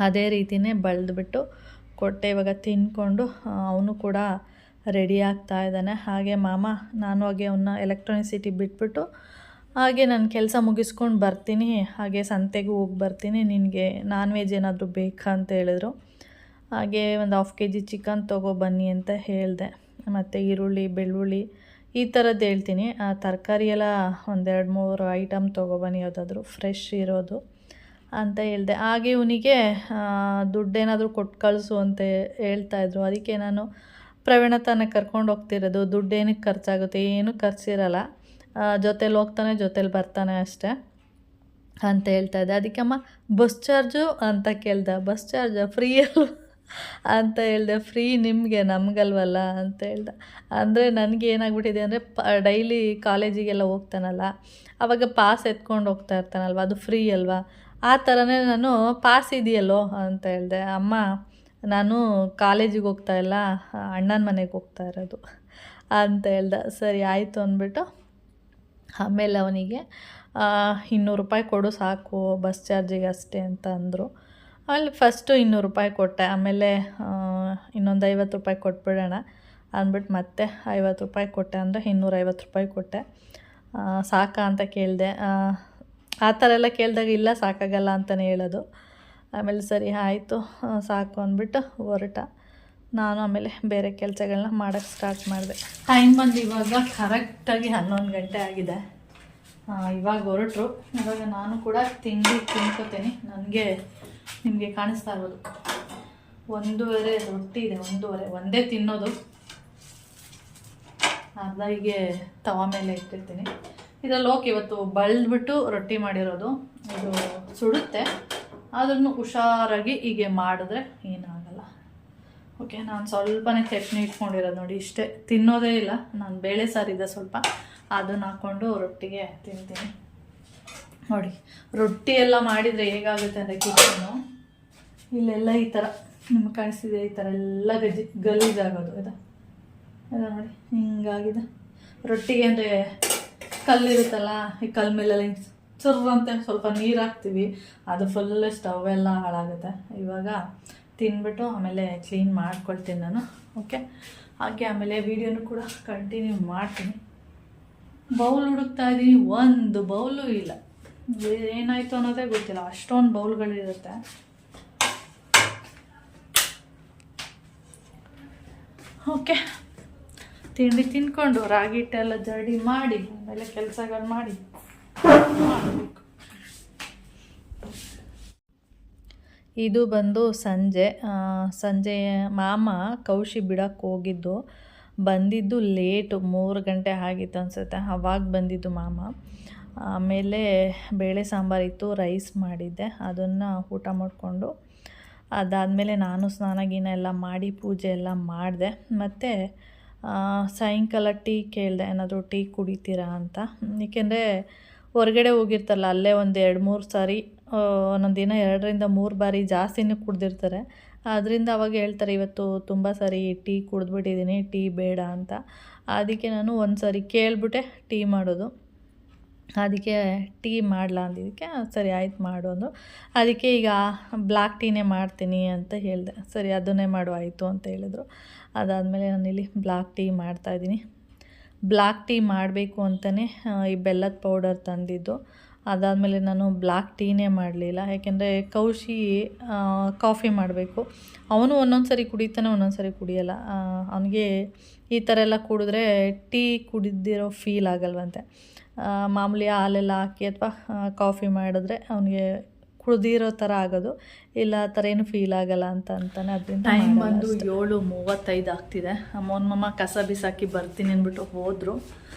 ಅದೇ ರೀತಿಯೇ ಬಳ್ದುಬಿಟ್ಟು ಕೊಟ್ಟೆ. ಇವಾಗ ತಿಂದ್ಕೊಂಡು ಅವನು ಕೂಡ ರೆಡಿ ಆಗ್ತಾ ಇದ್ದಾನೆ. ಹಾಗೆ ಮಾಮ, ನಾನು ಹಾಗೆ ಅವನ್ನ ಎಲೆಕ್ಟ್ರಾನಿಕ್ ಸಿಟಿಗೆ ಬಿಟ್ಬಿಟ್ಟು ಹಾಗೆ ನನ್ನ ಕೆಲಸ ಮುಗಿಸ್ಕೊಂಡು ಬರ್ತೀನಿ. ಹಾಗೆ ಸಂತೆಗೂ ಹೋಗಿ ಬರ್ತೀನಿ, ನಿನಗೆ ನಾನ್ ವೆಜ್ ಏನಾದರೂ ಬೇಕಾ ಅಂತ ಹೇಳಿದ್ರು. ಹಾಗೆ ಒಂದು 1/2 kg ಚಿಕನ್ ತೊಗೊಬನ್ನಿ ಅಂತ ಹೇಳಿದೆ. ಮತ್ತು ಈರುಳ್ಳಿ, ಬೆಳ್ಳುಳ್ಳಿ ಈ ಥರದ್ದು ಹೇಳ್ತೀನಿ. ತರಕಾರಿ ಎಲ್ಲ 1-2-3 ಐಟಮ್ ತೊಗೊಬನ್ನಿ, ಯಾವುದಾದ್ರೂ ಫ್ರೆಶ್ ಇರೋದು ಅಂತ ಹೇಳಿದೆ. ಹಾಗೆ ಇವನಿಗೆ ದುಡ್ಡೇನಾದರೂ ಕೊಟ್ಟು ಕಳಿಸು ಅಂತ ಹೇಳ್ತಾಯಿದ್ರು. ಅದಕ್ಕೆ ನಾನು ಪ್ರವೀಣ ತಾನೇ ಕರ್ಕೊಂಡು ಹೋಗ್ತಿರೋದು, ದುಡ್ಡೇನಕ್ಕೆ ಖರ್ಚಾಗುತ್ತೆ, ಏನೂ ಖರ್ಚಿರಲ್ಲ. ಜೊತೇಲಿ ಹೋಗ್ತಾನೆ ಜೊತೇಲಿ ಬರ್ತಾನೆ ಅಷ್ಟೇ ಅಂತ ಹೇಳ್ತಾ ಇದ್ದೆ. ಅದಕ್ಕಮ್ಮ ಬಸ್ ಚಾರ್ಜು ಅಂತ ಕೇಳ್ದೆ. ಬಸ್ ಚಾರ್ಜ ಫ್ರೀ ಅಲ್ವ ಅಂತ ಹೇಳಿದೆ. ಫ್ರೀ ನಿಮಗೆ ನಮಗಲ್ವಲ್ಲ ಅಂತ ಹೇಳ್ದೆ. ಅಂದರೆ ನನಗೆ ಏನಾಗ್ಬಿಟ್ಟಿದೆ ಅಂದರೆ ಡೈಲಿ ಕಾಲೇಜಿಗೆಲ್ಲ ಹೋಗ್ತಾನಲ್ಲ, ಆವಾಗ ಪಾಸ್ ಎತ್ಕೊಂಡು ಹೋಗ್ತಾ ಇರ್ತಾನಲ್ವ, ಅದು ಫ್ರೀ ಅಲ್ವಾ, ಆ ಥರನೇ ನಾನು ಪಾಸ್ ಇದೆಯಲ್ಲೋ ಅಂತ ಹೇಳಿದೆ. ಅಮ್ಮ ನಾನು ಕಾಲೇಜಿಗೆ ಹೋಗ್ತಾ ಇಲ್ಲ, ಅಣ್ಣನ ಮನೆಗೆ ಹೋಗ್ತಾ ಇರೋದು ಅಂತ ಹೇಳ್ದೆ. ಸರಿ ಆಯಿತು ಅಂದ್ಬಿಟ್ಟು ಆಮೇಲೆ ಅವನಿಗೆ 200 ರೂಪಾಯಿ ಕೊಡು ಸಾಕು ಬಸ್ ಚಾರ್ಜಿಗೆ ಅಷ್ಟೇ ಅಂತ ಅಂದರು. ಆಮೇಲೆ ಫಸ್ಟು 200 ರೂಪಾಯಿ ಕೊಟ್ಟೆ. ಆಮೇಲೆ ಇನ್ನೊಂದು 50 ರೂಪಾಯಿ ಕೊಟ್ಬಿಡೋಣ ಅಂದ್ಬಿಟ್ಟು ಮತ್ತೆ 50 ರೂಪಾಯಿ ಕೊಟ್ಟೆ. ಅಂದರೆ 250 ರೂಪಾಯಿ ಕೊಟ್ಟೆ. ಸಾಕಾ ಅಂತ ಕೇಳಿದೆ. ಆ ಥರ ಎಲ್ಲ ಕೇಳಿದಾಗ ಇಲ್ಲ ಸಾಕಾಗಲ್ಲ ಅಂತಲೇ ಹೇಳೋದು. ಆಮೇಲೆ ಸರಿ ಆಯಿತು ಸಾಕು ಅಂದ್ಬಿಟ್ಟು ಹೊರಟ. ನಾನು ಆಮೇಲೆ ಬೇರೆ ಕೆಲಸಗಳನ್ನ ಮಾಡೋಕ್ಕೆ ಸ್ಟಾರ್ಟ್ ಮಾಡಿದೆ. ಟೈಮ್ ಬಂದು ಇವಾಗ ಕರೆಕ್ಟಾಗಿ 11 ಗಂಟೆ ಆಗಿದೆ. ಇವಾಗ ಹೊರಟರು. ಇವಾಗ ನಾನು ಕೂಡ ತಿನ್ಕೋತೀನಿ. ನಿಮಗೆ ಕಾಣಿಸ್ತಾ ಇರ್ಬೋದು 1:30 ರೊಟ್ಟಿ ಇದೆ. 1:30 ಒಂದೇ ತಿನ್ನೋದು. ಅರ್ಧ ಹೀಗೆ ತವ ಮೇಲೆ ಇಟ್ಟಿರ್ತೀನಿ. ಇದರಲ್ಲಿ ಓಕೆ ಇವತ್ತು ಬಳ್ದ್ಬಿಟ್ಟು ರೊಟ್ಟಿ ಮಾಡಿರೋದು. ಇದು ಸುಡುತ್ತೆ, ಆದ್ರೂ ಹುಷಾರಾಗಿ ಹೀಗೆ ಮಾಡಿದ್ರೆ ಏನಾಗಲ್ಲ. ಓಕೆ, ನಾನು ಸ್ವಲ್ಪನೇ ಚಟ್ನಿ ಇಟ್ಕೊಂಡಿರೋದು ನೋಡಿ, ಇಷ್ಟೇ. ತಿನ್ನೋದೇ ಇಲ್ಲ. ನಾನು ಬೇಳೆ ಸಾರಿದೆ ಸ್ವಲ್ಪ, ಅದನ್ನು ಹಾಕ್ಕೊಂಡು ರೊಟ್ಟಿಗೆ ತಿಂತೀನಿ. ನೋಡಿ ರೊಟ್ಟಿ ಎಲ್ಲ ಮಾಡಿದರೆ ಹೇಗಾಗುತ್ತೆ ಅಂದರೆ ಕಿಚನು ಇಲ್ಲೆಲ್ಲ ಈ ಥರ ನಿಮ್ಗೆ ಕಾಣಿಸ್ತಿದೆ, ಈ ಥರ ಎಲ್ಲ ಗಲೀಜಾಗೋದು. ಇದು ನೋಡಿ ಹಿಂಗಾಗಿದೆ. ರೊಟ್ಟಿಗೆ ಅಂದರೆ ಕಲ್ಲಿರುತ್ತಲ್ಲ, ಈ ಕಲ್ಲ ಮೇಲೆಲ್ಲ ಚುರ್ರ ಅಂತ ಸ್ವಲ್ಪ ನೀರು ಹಾಕ್ತೀವಿ, ಅದು ಫುಲ್ ಸ್ಟವ್ ಎಲ್ಲ ಹಾಳಾಗುತ್ತೆ. ಇವಾಗ ತಿಂದ್ಬಿಟ್ಟು ಆಮೇಲೆ ಕ್ಲೀನ್ ಮಾಡ್ಕೊಳ್ತೀನಿ ನಾನು. ಓಕೆ, ಹಾಗೆ ಆಮೇಲೆ ವೀಡಿಯೋನು ಕೂಡ ಕಂಟಿನ್ಯೂ ಮಾಡ್ತೀನಿ. ಬೌಲ್ ಹುಡುಕ್ತಾ ಇದ್ದೀನಿ, ಒಂದು ಬೌಲು ಇಲ್ಲ. ಏನಾಯಿತು ಅನ್ನೋದೇ ಗೊತ್ತಿಲ್ಲ, ಅಷ್ಟೊಂದು ಬೌಲ್ಗಳಿರುತ್ತೆ. ಓಕೆ, ತಿಂಡಿ ತಿನ್ಕೊಂಡು ರಾಗಿ ಹಿಟ್ಟೆಲ್ಲ ಜಡಿ ಮಾಡಿ ಆಮೇಲೆ ಕೆಲಸಗಳು ಮಾಡಿ ಮಾಡಬೇಕು. ಇದು ಬಂದು ಸಂಜೆ ಮಾಮ ಕೌಶಿ ಬಿಡೋಕ್ಕೆ ಹೋಗಿದ್ದು. ಬಂದಿದ್ದು ಲೇಟು, 3 ಗಂಟೆ ಆಗಿತ್ತು ಅನಿಸುತ್ತೆ. ಅವಾಗ ಬಂದಿದ್ದು ಮಾಮ. ಆಮೇಲೆ ಬೇಳೆ ಸಾಂಬಾರಿತ್ತು, ರೈಸ್ ಮಾಡಿದ್ದೆ, ಅದನ್ನು ಊಟ ಮಾಡಿಕೊಂಡು ಅದಾದಮೇಲೆ ನಾನು ಸ್ನಾನ ಗೀನ ಎಲ್ಲ ಮಾಡಿ ಪೂಜೆ ಎಲ್ಲ ಮಾಡಿದೆ. ಮತ್ತು ಸಾಯಂಕಾಲ ಟೀ ಕೇಳಿದೆ, ಏನಾದರೂ ಟೀ ಕುಡಿತೀರಾ ಅಂತ. ಏಕೆಂದರೆ ಹೊರಗಡೆ ಹೋಗಿರ್ತಾರಲ್ಲ, ಅಲ್ಲೇ ಒಂದು 2-3 ಸಾರಿ, ಒಂದೊಂದು ದಿನ 2-3 ಬಾರಿ ಜಾಸ್ತಿನೇ ಕುಡ್ದಿರ್ತಾರೆ. ಅದರಿಂದ ಅವಾಗ ಹೇಳ್ತಾರೆ, ಇವತ್ತು ತುಂಬ ಸಾರಿ ಟೀ ಕುಡಿದ್ಬಿಟ್ಟಿದ್ದೀನಿ, ಟೀ ಬೇಡ ಅಂತ. ಅದಕ್ಕೆ ನಾನು ಒಂದು ಸಾರಿ ಕೇಳಿಬಿಟ್ಟೆ ಟೀ ಮಾಡೋದು. ಅದಕ್ಕೆ ಟೀ ಮಾಡಲ ಅಂದಿದ್ದಕ್ಕೆ ಸರಿ ಆಯ್ತು ಮಾಡು ಅಂದರು. ಅದಕ್ಕೆ ಈಗ ಬ್ಲ್ಯಾಕ್ ಟೀನೇ ಮಾಡ್ತೀನಿ ಅಂತ ಹೇಳಿದೆ. ಸರಿ ಅದನ್ನೇ ಮಾಡು ಆಯಿತು ಅಂತ ಹೇಳಿದ್ರು. ಅದಾದಮೇಲೆ ನಾನಿಲ್ಲಿ ಬ್ಲ್ಯಾಕ್ ಟೀ ಮಾಡ್ತಾಯಿದ್ದೀನಿ. ಬ್ಲ್ಯಾಕ್ ಟೀ ಮಾಡಬೇಕು ಅಂತಲೇ ಈ ಬೆಲ್ಲದ ಪೌಡರ್ ತಂದಿದ್ದು. ಅದಾದಮೇಲೆ ನಾನು ಬ್ಲ್ಯಾಕ್ ಟೀನೇ ಮಾಡಲಿಲ್ಲ, ಯಾಕೆಂದರೆ ಕೌಶಿ ಕಾಫಿ ಮಾಡಬೇಕು. ಅವನು ಒಂದೊಂದು ಸರಿ ಕುಡಿತಾನೆ, ಒಂದೊಂದು ಸರಿ ಕುಡಿಯೋಲ್ಲ. ಅವನಿಗೆ ಈ ಥರ ಎಲ್ಲ ಕುಡಿದ್ರೆ ಟೀ ಕುಡಿದಿರೋ ಫೀಲ್ ಆಗಲ್ವಂತೆ. ಮಾಮೂಲಿ ಹಾಲೆಲ್ಲ ಹಾಕಿ ಅಥವಾ ಕಾಫಿ ಮಾಡಿದ್ರೆ ಅವನಿಗೆ ಕುಡಿದಿರೋ ಥರ ಆಗೋದು, ಇಲ್ಲ ಆ ಥರ ಏನು ಫೀಲ್ ಆಗಲ್ಲ ಅಂತಾನೆ. ಅದರಿಂದ ಟೈಮ್ ಬಂದು 7:35 ಆಗ್ತಿದೆ. ಮಮ್ಮ ಕಸ ಬಿಸಾಕಿ ಬರ್ತೀನಿ ಅಂದ್ಬಿಟ್ಟು ಹೋದರು.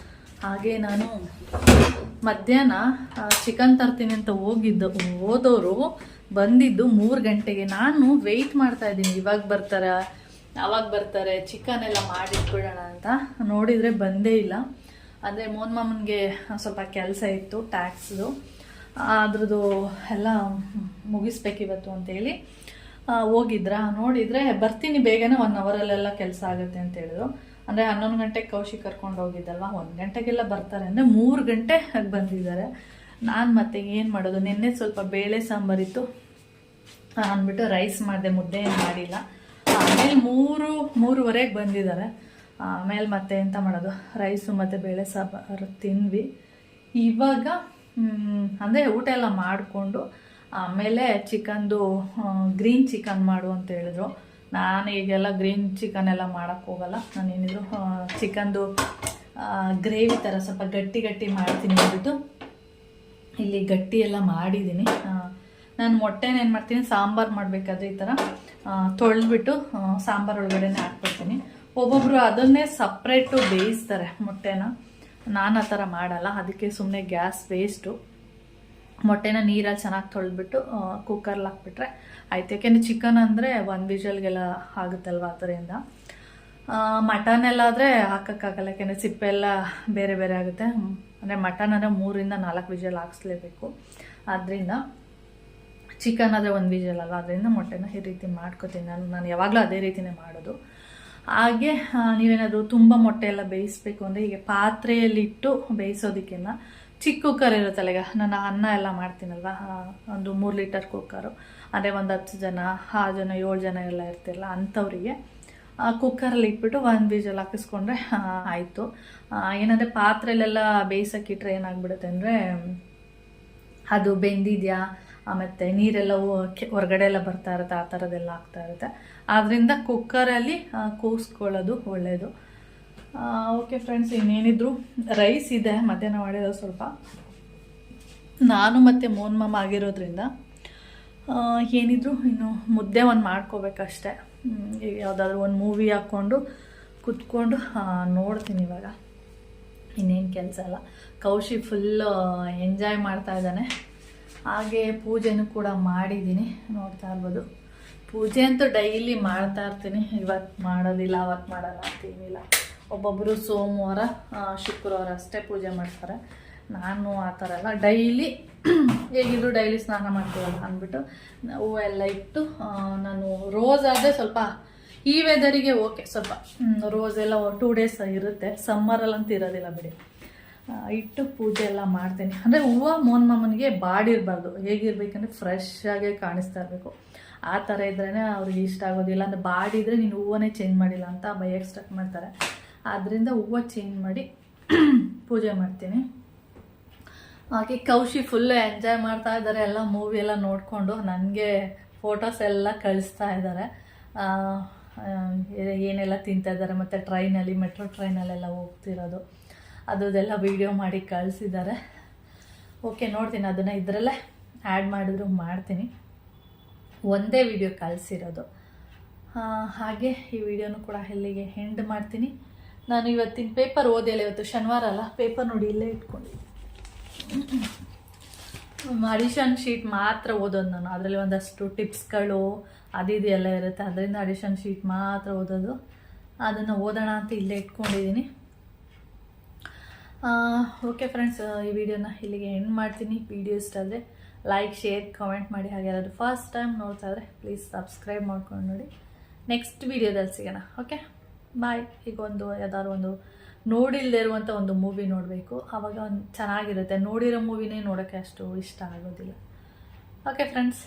ಹಾಗೆ ನಾನು ಮಧ್ಯಾಹ್ನ ಚಿಕನ್ ತರ್ತೀನಿ ಅಂತ ಹೋದವರು ಬಂದಿದ್ದು 3 ಗಂಟೆಗೆ. ನಾನು ವೆಯ್ಟ್ ಮಾಡ್ತಾಯಿದ್ದೀನಿ, ಇವಾಗ ಬರ್ತಾರೆ ಅವಾಗ ಬರ್ತಾರೆ, ಚಿಕನ್ ಎಲ್ಲ ಮಾಡಿಟ್ಬಿಡೋಣ ಅಂತ. ನೋಡಿದರೆ ಬಂದೇ ಇಲ್ಲ. ಅಂದರೆ ಮೋಹನ್ ಮಾಮನಿಗೆ ಸ್ವಲ್ಪ ಕೆಲಸ ಇತ್ತು, ಟ್ಯಾಕ್ಸ್ದು, ಅದ್ರದ್ದು ಎಲ್ಲ ಮುಗಿಸ್ಬೇಕಿವತ್ತು ಅಂತೇಳಿ ಹೋಗಿದ್ರ. ನೋಡಿದರೆ ಬರ್ತೀನಿ ಬೇಗನೆ, 1 ಅವರಲ್ಲೆಲ್ಲ ಕೆಲಸ ಆಗುತ್ತೆ ಅಂತ ಹೇಳಿದ್ರು. ಅಂದರೆ 11 ಗಂಟೆಗೆ ಕೌಶಿ ಕರ್ಕೊಂಡು ಹೋಗಿದ್ದಲ್ವ, 1 ಗಂಟೆಗೆಲ್ಲ ಬರ್ತಾರೆ ಅಂದರೆ 3 ಗಂಟೆ ಬಂದಿದ್ದಾರೆ. ನಾನು ಮತ್ತೆ ಏನು ಮಾಡೋದು, ನಿನ್ನೆ ಸ್ವಲ್ಪ ಬೇಳೆ ಸಾಂಬಾರಿತ್ತು ಅಂದ್ಬಿಟ್ಟು ರೈಸ್ ಮಾಡಿದೆ, ಮುದ್ದೆ ಏನು ಮಾಡಿಲ್ಲ. ಆಮೇಲೆ 3:30ಗೆ ಬಂದಿದ್ದಾರೆ. ಆಮೇಲೆ ಮತ್ತೆ ಎಂತ ಮಾಡೋದು, ರೈಸು ಮತ್ತು ಬೇಳೆ ಸಾಂಬಾರು ತಿಂದ್ವಿ. ಇವಾಗ ಅಂದರೆ ಊಟ ಎಲ್ಲ ಮಾಡಿಕೊಂಡು ಆಮೇಲೆ ಚಿಕನ್ದು ಗ್ರೀನ್ ಚಿಕನ್ ಮಾಡು ಅಂತ ಹೇಳಿದ್ರು. ನಾನು ಈಗೆಲ್ಲ ಗ್ರೀನ್ ಚಿಕನ್ ಎಲ್ಲ ಮಾಡೋಕ್ಕೆ ಹೋಗಲ್ಲ. ನಾನು ಏನಿದ್ರು ಚಿಕನ್ದು ಗ್ರೇವಿ ಥರ ಸ್ವಲ್ಪ ಗಟ್ಟಿ ಮಾಡ್ತೀನಿ ಅಂದ್ಬಿಟ್ಟು ಇಲ್ಲಿ ಗಟ್ಟಿ ಎಲ್ಲ ಮಾಡಿದ್ದೀನಿ. ನಾನು ಮೊಟ್ಟೆನ ಏನು ಮಾಡ್ತೀನಿ, ಸಾಂಬಾರು ಮಾಡಬೇಕಾದ್ರೆ ಈ ಥರ ತೊಳೆದ್ಬಿಟ್ಟು ಸಾಂಬಾರು ಒಳಗಡೆನೇ ಹಾಕ್ಬಿಡ್ತೀನಿ. ಒಬ್ಬೊಬ್ಬರು ಅದನ್ನೇ ಸಪ್ರೇಟು ಬೇಯಿಸ್ತಾರೆ ಮೊಟ್ಟೆನ. ನಾನು ಆ ಥರ ಮಾಡಲ್ಲ, ಅದಕ್ಕೆ ಸುಮ್ಮನೆ ಗ್ಯಾಸ್ ವೇಸ್ಟು. ಮೊಟ್ಟೆನ ನೀರಲ್ಲಿ ಚೆನ್ನಾಗಿ ತೊಳೆದ್ಬಿಟ್ಟು ಕುಕ್ಕರ್ಲಿ ಹಾಕ್ಬಿಟ್ರೆ ಆಯ್ತು. ಯಾಕೆಂದರೆ ಚಿಕನ್ ಅಂದರೆ 1 ವಿಷಲ್ಗೆಲ್ಲ ಆಗುತ್ತಲ್ವ, ಅದರಿಂದ. ಮಟನ್ ಎಲ್ಲ ಆದರೆ ಹಾಕೋಕ್ಕಾಗಲ್ಲ, ಯಾಕೆಂದರೆ ಸಿಪ್ಪೆಲ್ಲ ಬೇರೆ ಬೇರೆ ಆಗುತ್ತೆ. ಅಂದರೆ ಮಟನ್ ಅಂದರೆ 3 ಇಂದ 4 ವಿಷಲ್ ಹಾಕ್ಸ್ಲೇಬೇಕು. ಆದ್ದರಿಂದ ಚಿಕನ್ ಆದರೆ 1 ವಿಷಲ್ ಅಲ್ಲ, ಅದರಿಂದ ಮೊಟ್ಟೆನ ಈ ರೀತಿ ಮಾಡ್ಕೊತೀನಿ ನಾನು ಯಾವಾಗಲೂ ಅದೇ ರೀತಿಯೇ ಮಾಡೋದು. ಹಾಗೆ ನೀವೇನಾದರೂ ತುಂಬ ಮೊಟ್ಟೆ ಎಲ್ಲ ಬೇಯಿಸ್ಬೇಕು ಅಂದರೆ ಹೀಗೆ ಪಾತ್ರೆಯಲ್ಲಿಟ್ಟು ಬೇಯಿಸೋದಕ್ಕಿಂತ ಚಿಕ್ಕ ಕುಕ್ಕರ್ ಇರುತ್ತಲ್ಲ, ಈಗ ನಾನು ಅನ್ನ ಎಲ್ಲ ಮಾಡ್ತೀನಲ್ವ, ಒಂದು 3 ಲೀಟರ್ ಕುಕ್ಕರು, ಅಂದರೆ ಒಂದು 10 ಜನ 6 ಜನ 7 ಜನ ಎಲ್ಲ ಇರ್ತಿರಲ್ಲ ಅಂಥವರಿಗೆ ಕುಕ್ಕರಲ್ಲಿ ಇಟ್ಬಿಟ್ಟು 1 ವಿಷಲ್ ಹಾಕಿಸ್ಕೊಂಡ್ರೆ ಆಯಿತು. ಏನಂದರೆ ಪಾತ್ರೆಲೆಲ್ಲ ಬೇಯಿಸೋಕ್ಕಿಟ್ರೆ ಏನಾಗ್ಬಿಡುತ್ತೆ ಅಂದರೆ ಅದು ಬೆಂದಿದೆಯಾ ಮತ್ತು ನೀರೆಲ್ಲ ಹೊರಗಡೆ ಎಲ್ಲ ಬರ್ತಾ ಇರುತ್ತೆ, ಆ ಥರದ್ದೆಲ್ಲ ಆಗ್ತಾ ಇರುತ್ತೆ. ಆದ್ದರಿಂದ ಕುಕ್ಕರಲ್ಲಿ ಕೂಗಿಸ್ಕೊಳ್ಳೋದು ಒಳ್ಳೆಯದು. ಓಕೆ ಫ್ರೆಂಡ್ಸ್, ಇನ್ನೇನಿದ್ರು ರೈಸ್ ಇದೆ ಮಧ್ಯಾಹ್ನ ಮಾಡಿರೋ ಸ್ವಲ್ಪ. ನಾನು ಮತ್ತು ಮೋನ್ ಮಾಮ ಆಗಿರೋದ್ರಿಂದ ಏನಿದ್ರು ಇನ್ನು ಮುದ್ದೆ ಒಂದು ಮಾಡ್ಕೋಬೇಕಷ್ಟೆ. ಈಗ ಯಾವುದಾದ್ರೂ ಒಂದು ಮೂವಿ ಹಾಕ್ಕೊಂಡು ಕುತ್ಕೊಂಡು ನೋಡ್ತೀನಿ ಇವಾಗ. ಇನ್ನೇನು ಕೆಲಸ ಇಲ್ಲ. ಕೌಶಿ ಫುಲ್ಲು ಎಂಜಾಯ್ ಮಾಡ್ತಾ ಇದ್ದಾನೆ. ಹಾಗೆ ಪೂಜೆನೂ ಕೂಡ ಮಾಡಿದ್ದೀನಿ, ನೋಡ್ತಾ ಇರ್ಬೋದು. ಪೂಜೆ ಅಂತೂ ಡೈಲಿ ಮಾಡ್ತಾ ಇರ್ತೀನಿ, ಇವತ್ತು ಮಾಡೋದಿಲ್ಲ ಅವತ್ತು ಮಾಡಲ್ಲ ಅಂತೇನಿಲ್ಲ. ಒಬ್ಬೊಬ್ಬರು ಸೋಮವಾರ ಶುಕ್ರವಾರ ಅಷ್ಟೇ ಪೂಜೆ ಮಾಡ್ತಾರೆ. ನಾನು ಆ ಥರ ಎಲ್ಲ ಡೈಲಿ ಹೇಗಿದ್ರು ಡೈಲಿ ಸ್ನಾನ ಮಾಡ್ತೀವಲ್ಲ ಅಂದ್ಬಿಟ್ಟು ಹೂವೆಲ್ಲ ಇಟ್ಟು, ನಾನು ರೋಸ್ ಆದರೆ ಸ್ವಲ್ಪ ಈ ವೆದರಿಗೆ ಓಕೆ, ಸ್ವಲ್ಪ ರೋಸ್ ಎಲ್ಲ 2 ಡೇಸ್ ಇರುತ್ತೆ, ಸಮ್ಮರಲ್ಲಂತೂ ಇರೋದಿಲ್ಲ ಬಿಡಿ. ಇಟ್ಟು ಪೂಜೆ ಎಲ್ಲ ಮಾಡ್ತೀನಿ. ಅಂದರೆ ಹೂವು ಮೋನ್ ಮಾಮನಿಗೆ ಬಾಡಿರಬಾರ್ದು, ಹೇಗಿರ್ಬೇಕಂದ್ರೆ ಫ್ರೆಶ್ ಆಗೇ ಕಾಣಿಸ್ತಾ ಇರಬೇಕು. ಆ ಥರ ಇದ್ರೇ ಅವ್ರಿಗೆ ಇಷ್ಟ ಆಗೋದಿಲ್ಲ. ಅಂದರೆ ಬಾಡಿದ್ರೆ ನೀನು ಹೂವನ್ನೇ ಚೇಂಜ್ ಮಾಡಿಲ್ಲ ಅಂತ ಬೈಯಕ್ಕೆ ಸ್ಟಾರ್ಟ್ ಮಾಡ್ತಾರೆ. ಆದ್ದರಿಂದ ಹೂವು ಚೇಂಜ್ ಮಾಡಿ ಪೂಜೆ ಮಾಡ್ತೀನಿ. ಹಾಗೆ ಕೌಶಿ ಫುಲ್ಲು ಎಂಜಾಯ್ ಮಾಡ್ತಾ ಇದ್ದಾರೆ, ಎಲ್ಲ ಮೂವಿ ಎಲ್ಲ ನೋಡಿಕೊಂಡು ನನಗೆ ಫೋಟೋಸ್ ಎಲ್ಲ ಕಳಿಸ್ತಾ ಇದ್ದಾರೆ. ಏನೆಲ್ಲ ತಿಂತಾ ಇದ್ದಾರೆ, ಮತ್ತು ಟ್ರೈನಲ್ಲಿ ಮೆಟ್ರೋ ಟ್ರೈನಲ್ಲೆಲ್ಲ ಹೋಗ್ತಿರೋದು ಅದೆಲ್ಲ ವೀಡಿಯೋ ಮಾಡಿ ಕಳಿಸಿದ್ದಾರೆ. ಓಕೆ, ನೋಡ್ತೀನಿ, ಅದನ್ನು ಇದರಲ್ಲೇ ಆ್ಯಡ್ ಮಾಡಿದ್ರು ಮಾಡ್ತೀನಿ. ಒಂದೇ ವಿಡಿಯೋ ಕಳಿಸಿರೋದು. ಹಾಗೆ ಈ ವಿಡಿಯೋನು ಕೂಡ ಇಲ್ಲಿಗೆ ಎಂಡ್ ಮಾಡ್ತೀನಿ. ನಾನು ಇವತ್ತಿನ ಪೇಪರ್ ಓದಿಲ್ಲ, ಇವತ್ತು ಶನಿವಾರ ಅಲ್ಲ, ಪೇಪರ್ ನೋಡಿ ಇಲ್ಲೇ ಇಟ್ಕೊಂಡಿದ್ದೀನಿ. ಅಡಿಷನ್ ಶೀಟ್ ಮಾತ್ರ ಓದೋದು ನಾನು, ಅದರಲ್ಲಿ ಒಂದಷ್ಟು ಟಿಪ್ಸ್ಗಳು ಅದೆಲ್ಲ ಇರುತ್ತೆ, ಅದರಿಂದ ಅಡಿಷನ್ ಶೀಟ್ ಮಾತ್ರ ಓದೋದು. ಅದನ್ನು ಓದೋಣ ಅಂತ ಇಲ್ಲೇ ಇಟ್ಕೊಂಡಿದ್ದೀನಿ. ಓಕೆ ಫ್ರೆಂಡ್ಸ್, ಈ ವಿಡಿಯೋನ ಇಲ್ಲಿಗೆ ಎಂಡ್ ಮಾಡ್ತೀನಿ. ವಿಡಿಯೋ ಇಷ್ಟ ಆದರೆ ಲೈಕ್, ಶೇರ್, ಕಮೆಂಟ್ ಮಾಡಿ. ಹಾಗೆ ಯಾರಾದರೂ ಫಸ್ಟ್ ಟೈಮ್ ನೋಡ್ತಾ ಇದ್ರೆ ಪ್ಲೀಸ್ ಸಬ್ಸ್ಕ್ರೈಬ್ ಮಾಡ್ಕೊಂಡು ನೋಡಿ. ನೆಕ್ಸ್ಟ್ ವಿಡಿಯೋದಲ್ಲಿ ಸಿಗೋಣ. ಓಕೆ, ಬಾಯ್. ಈಗ ಯಾವ್ದಾದ್ರು ಒಂದು ನೋಡಿಲ್ಲದೆ ಇರುವಂಥ ಒಂದು ಮೂವಿ ನೋಡಬೇಕು, ಆವಾಗ ಒಂದು ಚೆನ್ನಾಗಿರುತ್ತೆ. ನೋಡಿರೋ ಮೂವಿನೇ ನೋಡೋಕ್ಕೆ ಅಷ್ಟು ಇಷ್ಟ ಆಗೋದಿಲ್ಲ. Okay friends.